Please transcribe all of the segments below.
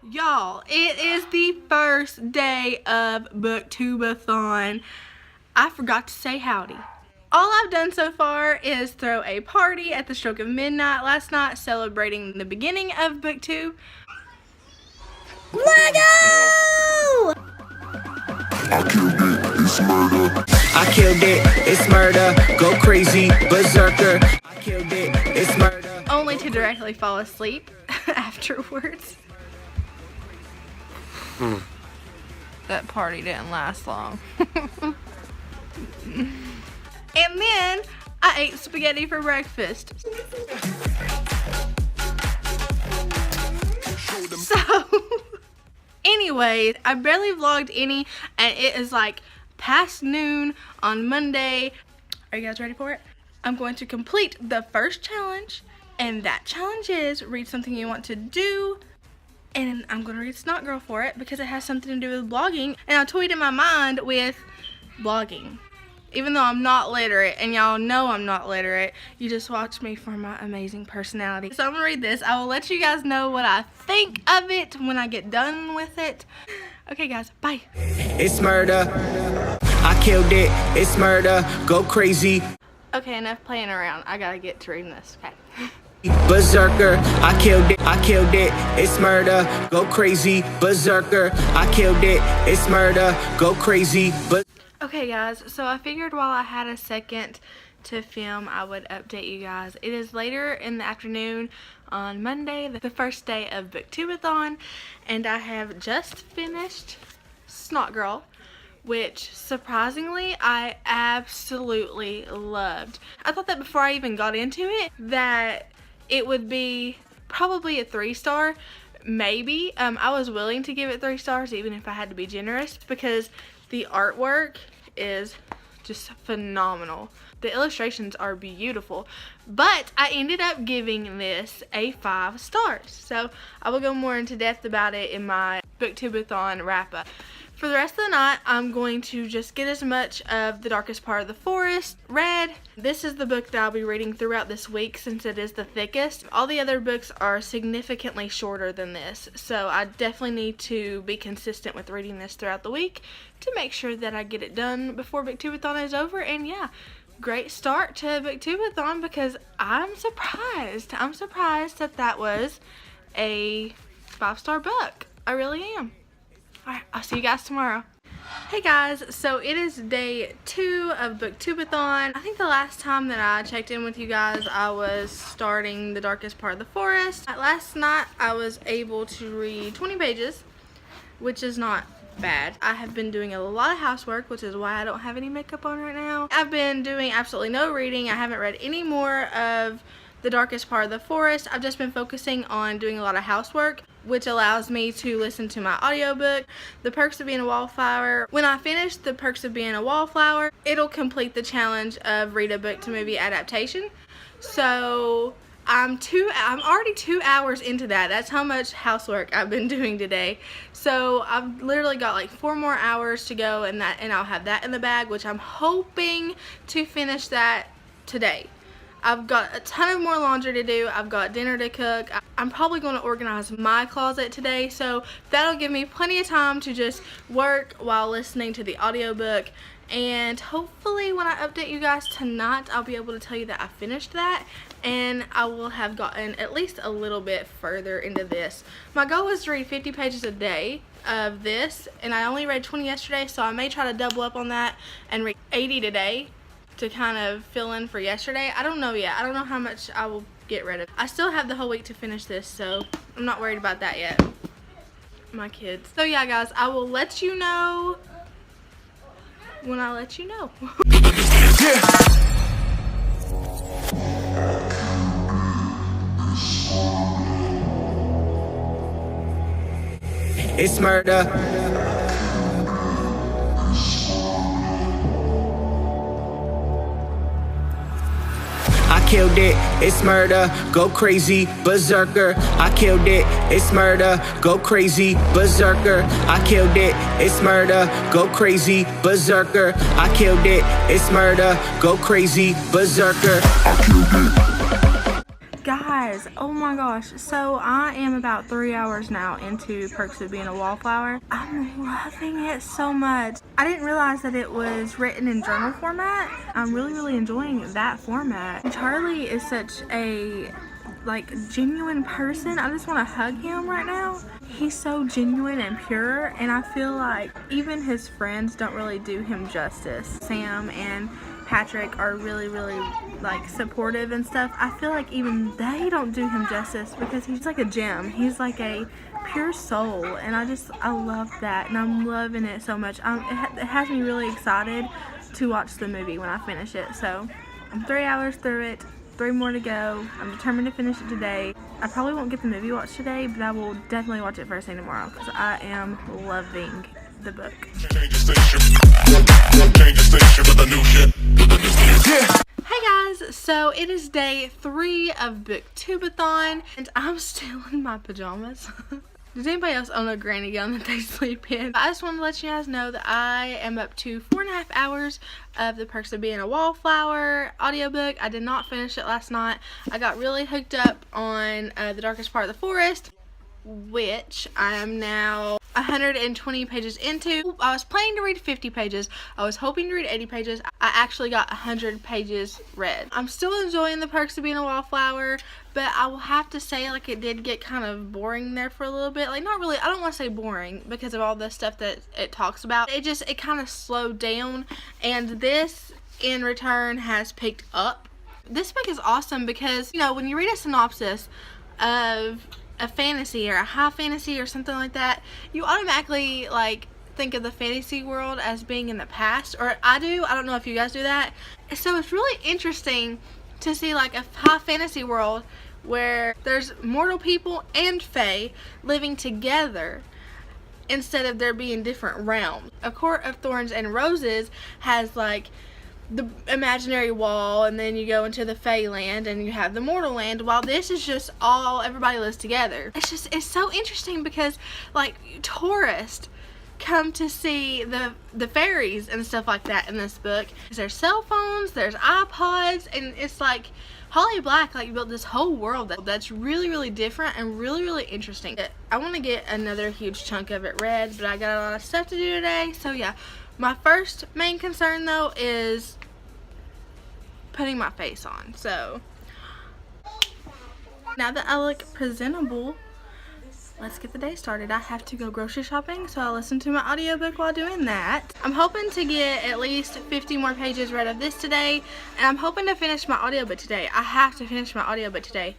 Y'all, it is the first day of BooktubeAthon. I forgot to say howdy. All I've done so far is throw a party at the stroke of midnight last night celebrating the beginning of BookTube. Lego! I killed it, it's murder. Go crazy, berserker. I killed it, it's murder. Only to directly fall asleep afterwards. That party didn't last long. And then I ate spaghetti for breakfast. So, anyway, I barely vlogged any, and it is like past noon on Monday. Are you guys ready for it? I'm going to complete the first challenge, and that challenge is read something you want to do. And I'm going to read Snot Girl for it because it has something to do with blogging. And I toyed in my mind with blogging. Even though I'm not literate, and y'all know I'm not literate, you just watch me for my amazing personality. So I'm going to read this. I will let you guys know what I think of it when I get done with it. Okay guys, bye. It's murder. I killed it, it's murder. Go crazy. Okay, enough playing around. I gotta get to reading this. Okay. Berserker, I killed it, it's murder. Go crazy, berserker. I killed it, it's murder. Go crazy, Okay guys, so I figured while I had a second to film, I would update you guys. It is later in the afternoon on Monday, the first day of BooktubeAthon, and I have just finished Snot Girl, which surprisingly I absolutely loved. I thought that before I even got into it that it would be probably a 3-star, maybe. I was willing to give it 3 stars even if I had to be generous because the artwork is just phenomenal. The illustrations are beautiful, but I ended up giving this a 5 stars. So I will go more into depth about it in my BooktubeAthon Wrap Up. For the rest of the night, I'm going to just get as much of The Darkest Part of the Forest read. This is the book that I'll be reading throughout this week since it is the thickest. All the other books are significantly shorter than this, so I definitely need to be consistent with reading this throughout the week to make sure that I get it done before BooktubeAthon is over. And yeah, great start to BooktubeAthon because I'm surprised. I'm surprised that that was a 5-star book. I really am. Alright, I'll see you guys tomorrow. Hey guys, so it is day 2 of BooktubeAthon. I think the last time that I checked in with you guys, I was starting The Darkest Part of the Forest. Last night, I was able to read 20 pages, which is not bad. I have been doing a lot of housework, which is why I don't have any makeup on right now. I've been doing absolutely no reading. I haven't read any more of The Darkest Part of the Forest. I've just been focusing on doing a lot of housework, which allows me to listen to my audiobook, The Perks of Being a Wallflower. When I finish The Perks of Being a Wallflower, it'll complete the challenge of read a book to movie adaptation. So I'm already 2 hours into that. That's how much housework I've been doing today. So I've literally got like 4 more hours to go, and I'll have that in the bag, which I'm hoping to finish that today. I've got a ton of more laundry to do. I've got dinner to cook. I'm probably going to organize my closet today, so that'll give me plenty of time to just work while listening to the audiobook. And hopefully when I update you guys tonight, I'll be able to tell you that I finished that, and I will have gotten at least a little bit further into this. My goal was to read 50 pages a day of this, and I only read 20 yesterday, so I may try to double up on that and read 80 today to kind of fill in for yesterday. I don't know yet. I don't know how much I will get rid of. I still have the whole week to finish this, so I'm not worried about that yet. My kids. So yeah guys, I will let you know when I let you know. it's murder. I killed it, it's murder. Go crazy, berserker. I killed it, it's murder. Go crazy, berserker. I killed it, it's murder. Go crazy, berserker. I killed it, it's murder. Go crazy, berserker. I killed it. Guys, oh my gosh, so I am about 3 hours now into Perks of Being a Wallflower. I'm loving it so much. I didn't realize that it was written in journal format. I'm really enjoying that format. Charlie is such a genuine person. I just want to hug him right now. He's so genuine and pure, and I feel like even his friends don't really do him justice. Sam and Patrick are really like supportive and stuff. I feel like even they don't do him justice because he's like a gem. He's like a pure soul, and I love that, and I'm loving it so much. It has me really excited to watch the movie when I finish it. So I'm 3 hours through it, 3 more to go. I'm determined to finish it today. I probably won't get the movie watched today, but I will definitely watch it first thing tomorrow because I am loving the book. Hey guys, so it is day 3 of BooktubeAthon, and I'm still in my pajamas. Does anybody else own a granny gown that they sleep in? I just want to let you guys know that I am up to 4.5 hours of the Perks of Being a Wallflower audiobook. I did not finish it last night. I got really hooked up on The Darkest Part of the Forest, which I am now 120 pages into. I was planning to read 50 pages. I was hoping to read 80 pages. I actually got 100 pages read. I'm still enjoying The Perks of Being a Wallflower, but I will have to say, like, it did get kind of boring there for a little bit. Like, not really, I don't want to say boring because of all the stuff that it talks about. It kind of slowed down, and this in return has picked up. This book is awesome because, you know, when you read a synopsis of a fantasy or a high fantasy or something like that, you automatically like think of the fantasy world as being in the past, or I do. I don't know if you guys do that. So it's really interesting to see like a high fantasy world where there's mortal people and fae living together instead of there being different realms. A Court of Thorns and Roses has like the imaginary wall, and then you go into the Fae land and you have the mortal land, while this is just all everybody lives together. It's so interesting because like tourists come to see the fairies and stuff like that in this book. There's cell phones, there's iPods, and it's like Holly Black like built this whole world that's really different and really interesting. I want to get another huge chunk of it read, but I got a lot of stuff to do today. So yeah, my first main concern though is putting my face on. So now that I look presentable, let's get the day started. I have to go grocery shopping, so I'll listen to my audiobook while doing that. I'm hoping to get at least 50 more pages read of this today, and I'm hoping to finish my audiobook today. I have to finish my audiobook today.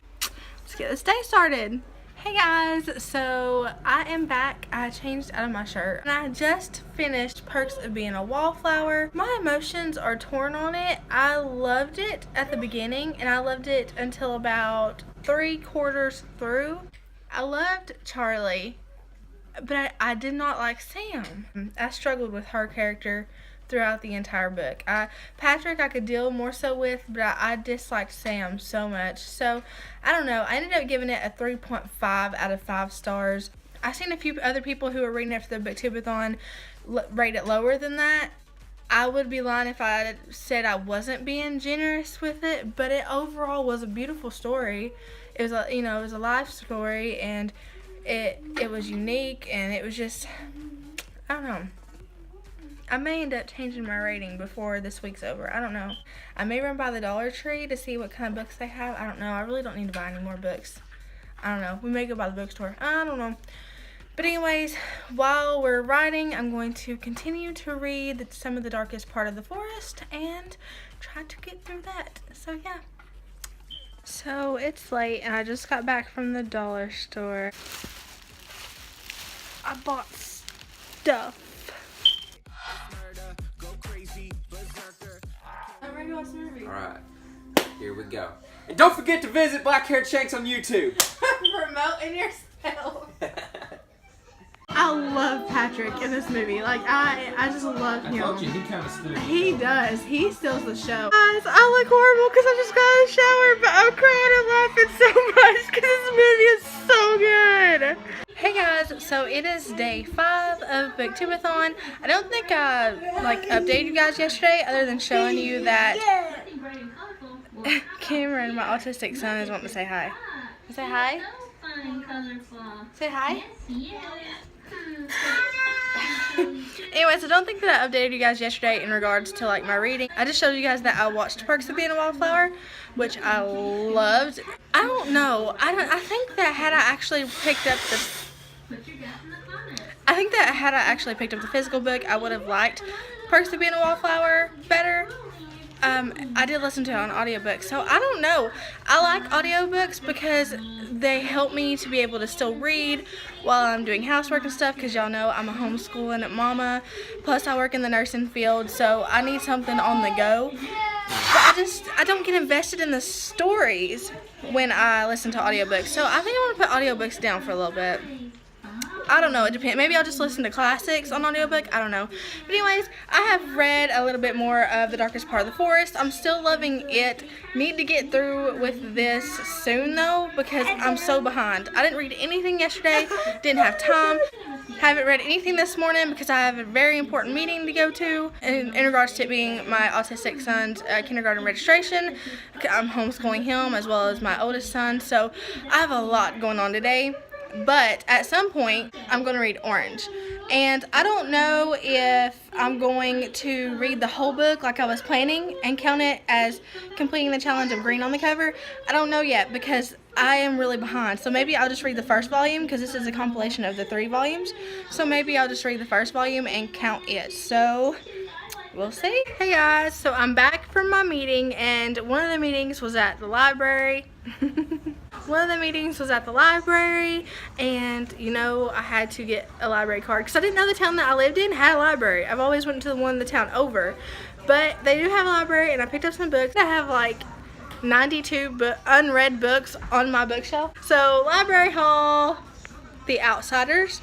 Let's get this day started. Hey guys, so I am back. I changed out of my shirt and I just finished Perks of Being a Wallflower. My emotions are torn on it. I loved it at the beginning and I loved it until about 3/4 through. I loved Charlie, but I did not like Sam. I struggled with her character throughout the entire book. Patrick I could deal more so with, but I disliked Sam so much. So I don't know, I ended up giving it a 3.5 out of 5 stars. I've seen a few other people who are reading it for the BooktubeAthon rate it lower than that. I would be lying if I said I wasn't being generous with it, but it overall was a beautiful story. It was a, you know, it was a life story, and it was unique, and it was just, I don't know. I may end up changing my rating before this week's over. I don't know. I may run by the Dollar Tree to see what kind of books they have. I don't know. I really don't need to buy any more books. I don't know. We may go by the bookstore. I don't know. But anyways, while we're riding, I'm going to continue to read some of The Darkest Part of the Forest and try to get through that. So yeah. So it's late and I just got back from the dollar store. I bought stuff. Alright, here we go. And don't forget to visit Black Haired Shanks on YouTube. Promoting yourself. I love Patrick in this movie. Like, I just love him. I told you, he kind of stood. He does. He steals the show. Guys, I look horrible because I just got out of the shower, but I'm crying and laughing so much because this movie is so good. Hey guys, so it is day 5 of BooktubeAthon. I don't think I updated you guys yesterday other than showing you that Cameron, my autistic son, is wanting to say hi. Say hi. Say hi. Anyways, I don't think that I updated you guys yesterday in regards to like my reading. I just showed you guys that I watched Perks of Being a Wildflower, which I loved. I don't know. I think that had I actually picked up the physical book, I would have liked Perks of Being a Wildflower better. I did listen to it on audiobook, so I don't know. I like audiobooks because they help me to be able to still read while I'm doing housework and stuff, because y'all know I'm a homeschooling mama, plus I work in the nursing field, so I need something on the go. But I don't get invested in the stories when I listen to audiobooks, so I think I'm going to put audiobooks down for a little bit. I don't know, it depends. Maybe I'll just listen to classics on audiobook. I don't know. But anyways, I have read a little bit more of The Darkest Part of the Forest. I'm still loving it. Need to get through with this soon though, because I'm so behind. I didn't read anything yesterday. Didn't have time. Haven't read anything this morning because I have a very important meeting to go to in regards to it being my autistic son's kindergarten registration. I'm homeschooling him as well as my oldest son, so I have a lot going on today. But at some point, I'm going to read Orange. And I don't know if I'm going to read the whole book like I was planning and count it as completing the challenge of green on the cover. I don't know yet because I am really behind. So maybe I'll just read the first volume because this is a compilation of the 3 volumes. So maybe I'll just read the first volume and count it. So we'll see. Hey guys, so I'm back from my meeting, and one of the meetings was at the library. And you know, I had to get a library card because I didn't know the town that I lived in had a library. I've always went to the one in the town over, but they do have a library, and I picked up some books. I have like 92 unread books on my bookshelf. So library haul, The Outsiders,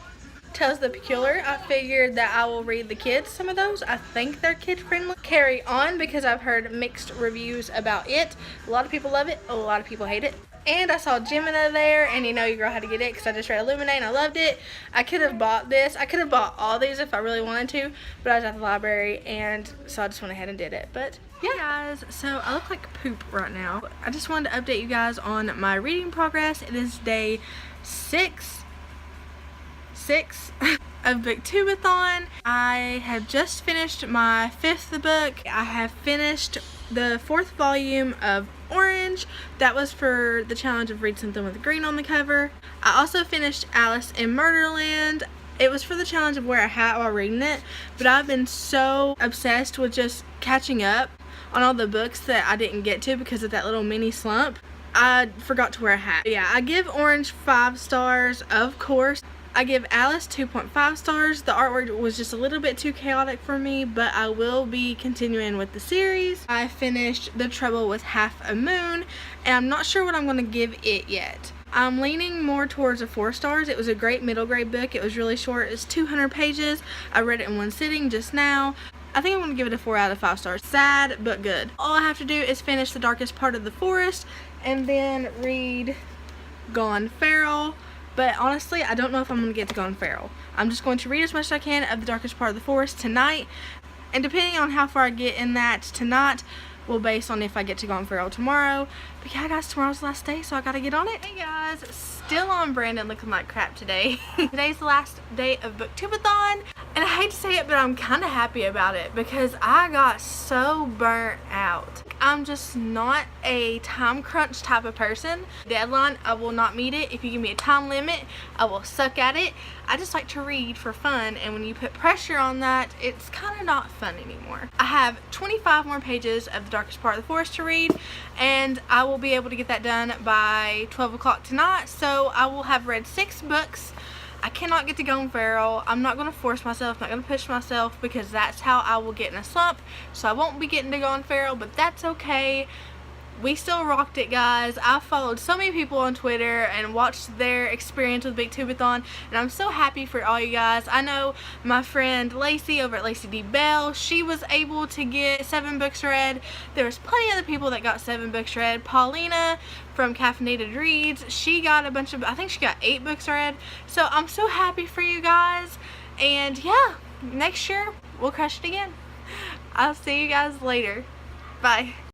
Tells the Peculiar. I figured that I will read the kids some of those. I think they're kid friendly. Carry On, because I've heard mixed reviews about it. A lot of people love it, a lot of people hate it. And I saw Gemina there, and you know your girl had to get it because I just read Illuminate and I loved it. I could have bought this. I could have bought all these if I really wanted to, but I was at the library, and so I just went ahead and did it. But yeah, guys, so I look like poop right now. I just wanted to update you guys on my reading progress. It is day 6 of BooktubeAthon. I have just finished my 5th book. I have finished the 4th volume of Orange. That was for the challenge of read something with green on the cover. I also finished Alice in Murderland. It was for the challenge of wear a hat while reading it, but I've been so obsessed with just catching up on all the books that I didn't get to because of that little mini slump. I forgot to wear a hat. Yeah, I give Orange 5 stars, of course. I give Alice 2.5 stars. The artwork was just a little bit too chaotic for me, but I will be continuing with the series. I finished The Trouble with Half a Moon, and I'm not sure what I'm going to give it yet. I'm leaning more towards a 4 stars. It was a great middle grade book. It was really short. It's 200 pages. I read it in one sitting just now. I think I'm going to give it a 4 out of 5 stars. Sad, but good. All I have to do is finish The Darkest Part of the Forest and then read Gone Feral. But honestly, I don't know if I'm going to get to Gone Feral. I'm just going to read as much as I can of The Darkest Part of the Forest tonight. And depending on how far I get in that tonight will base on if I get to Gone Feral tomorrow. But yeah, guys, tomorrow's the last day, so I got to get on it. Hey guys, still on Brandon looking like crap today. Today's the last day of BooktubeAthon. And I hate to say it, but I'm kind of happy about it because I got so burnt out. I'm just not a time crunch type of person. Deadline, I will not meet it. If you give me a time limit, I will suck at it. I just like to read for fun, and when you put pressure on that, it's kind of not fun anymore. I have 25 more pages of The Darkest Part of the Forest to read, and I will be able to get that done by 12 o'clock tonight, so I will have read 6 books. I cannot get to Gone Feral. I'm not going to force myself, not going to push myself, because that's how I will get in a slump. So I won't be getting to Gone Feral, but that's okay. We still rocked it, guys. I followed so many people on Twitter and watched their experience with BooktubeAthon, and I'm so happy for all you guys. I know my friend Lacey over at Lacey D. Bell, she was able to get 7 books read. There was plenty of other people that got 7 books read. Paulina from Caffeinated Reads, she got a bunch of, I think she got 8 books read. So I'm so happy for you guys, and yeah, next year we'll crush it again. I'll see you guys later. Bye.